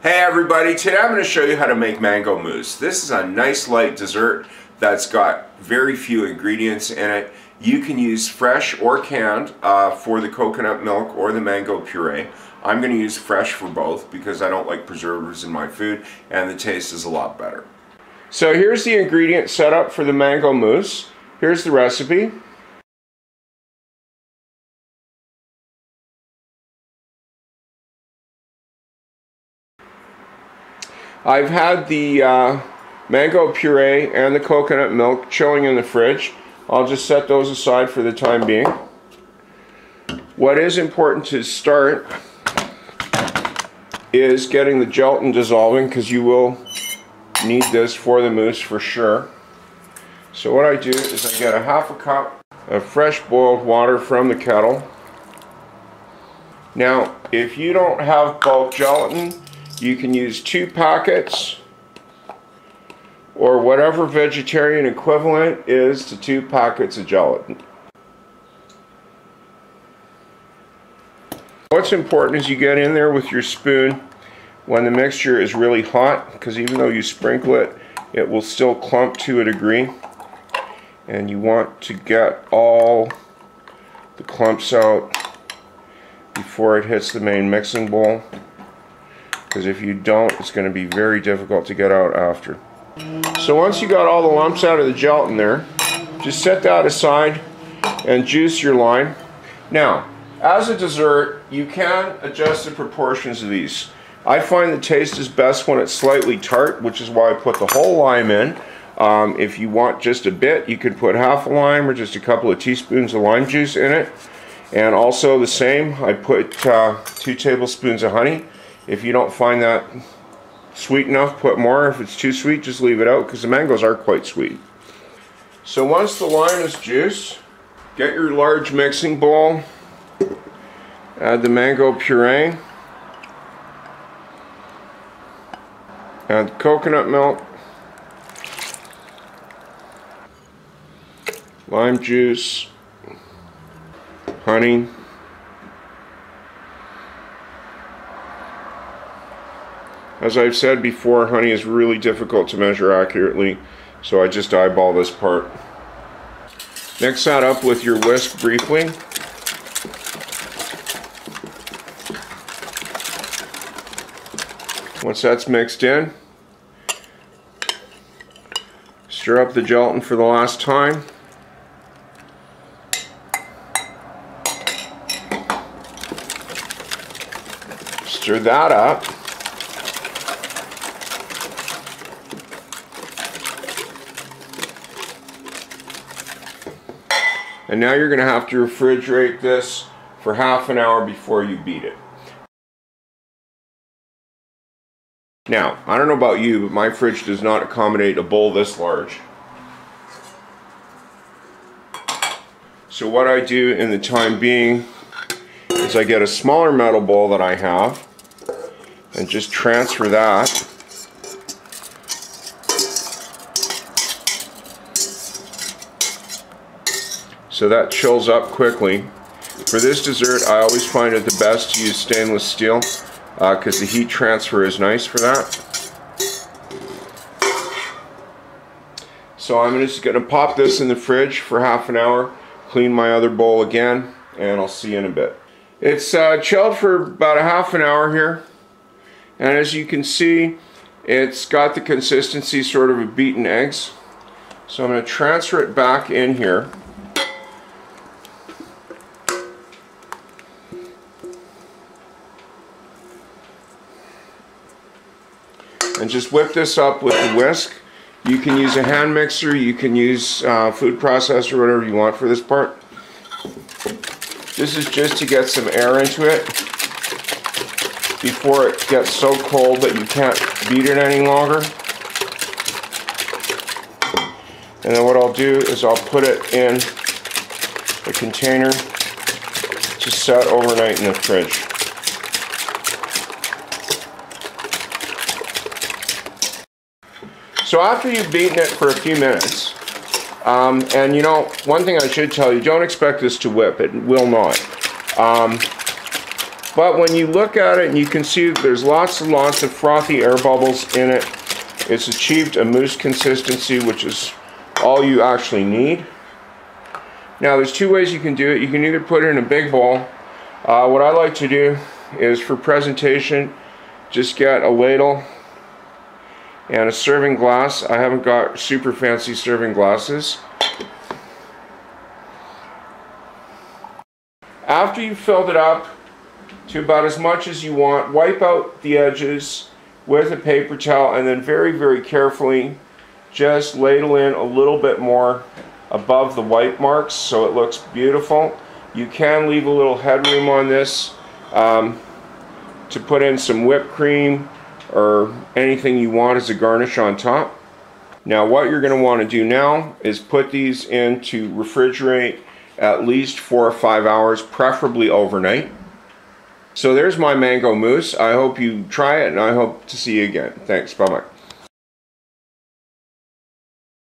Hey everybody, today I'm going to show you how to make mango mousse. This is a nice light dessert that's got very few ingredients in it. You can use fresh or canned for the coconut milk or the mango puree. I'm going to use fresh for both because I don't like preservatives in my food and the taste is a lot better. So here's the ingredient setup for the mango mousse. Here's the recipe. I've had the mango puree and the coconut milk chilling in the fridge. I'll just set those aside for the time being. What is important to start is getting the gelatin dissolving, because you will need this for the mousse for sure. So what I do is I get a half a cup of fresh boiled water from the kettle. Now, if you don't have bulk gelatin, you can use 2 packets or whatever vegetarian equivalent is to 2 packets of gelatin. What's important is you get in there with your spoon when the mixture is really hot, because even though you sprinkle it, it will still clump to a degree, and you want to get all the clumps out before it hits the main mixing bowl, because if you don't, it's going to be very difficult to get out after. So once you got all the lumps out of the gelatin there, just set that aside and juice your lime. Now, as a dessert, you can adjust the proportions of these. I find the taste is best when it's slightly tart, which is why I put the whole lime in. If you want just a bit, you could put half a lime or just a couple of teaspoons of lime juice in it. And also the same, I put 2 tablespoons of honey. If you don't find that sweet enough, put more. If it's too sweet, just leave it out, because the mangoes are quite sweet. So once the lime is juiced, get your large mixing bowl, add the mango puree, add the coconut milk, lime juice, honey, as I've said before, honey is really difficult to measure accurately, so I just eyeball this part. Mix that up with your whisk briefly. Once that's mixed in, stir up the gelatin for the last time. Stir that up. And now you're going to have to refrigerate this for half an hour before you beat it. Now, I don't know about you, but my fridge does not accommodate a bowl this large. So what I do in the time being is I get a smaller metal bowl that I have and just transfer that . So that chills up quickly. For this dessert, I always find it the best to use stainless steel because the heat transfer is nice for that. So I'm just going to pop this in the fridge for half an hour, clean my other bowl again, and I'll see you in a bit. It's chilled for about a half an hour here, and as you can see, it's got the consistency sort of of beaten eggs. So I'm going to transfer it back in here. And just whip this up with the whisk. You can use a hand mixer, you can use food processor, whatever you want for this part. This is just to get some air into it before it gets so cold that you can't beat it any longer. And then what I'll do is I'll put it in a container to set overnight in the fridge. So after you've beaten it for a few minutes, and you know, one thing I should tell you, don't expect this to whip. It will not. But when you look at it and you can see there's lots and lots of frothy air bubbles in it, it's achieved a mousse consistency, which is all you actually need. Now there's two ways you can do it. You can either put it in a big bowl. What I like to do is, for presentation, just get a ladle and a serving glass. I haven't got super fancy serving glasses. After you've filled it up to about as much as you want, wipe out the edges with a paper towel, and then very, very carefully just ladle in a little bit more above the wipe marks so it looks beautiful. You can leave a little headroom on this to put in some whipped cream or anything you want as a garnish on top. Now what you're going to want to do now is put these in to refrigerate at least 4 or 5 hours, preferably overnight. So there's my mango mousse. I hope you try it, and I hope to see you again. Thanks. Bye-bye.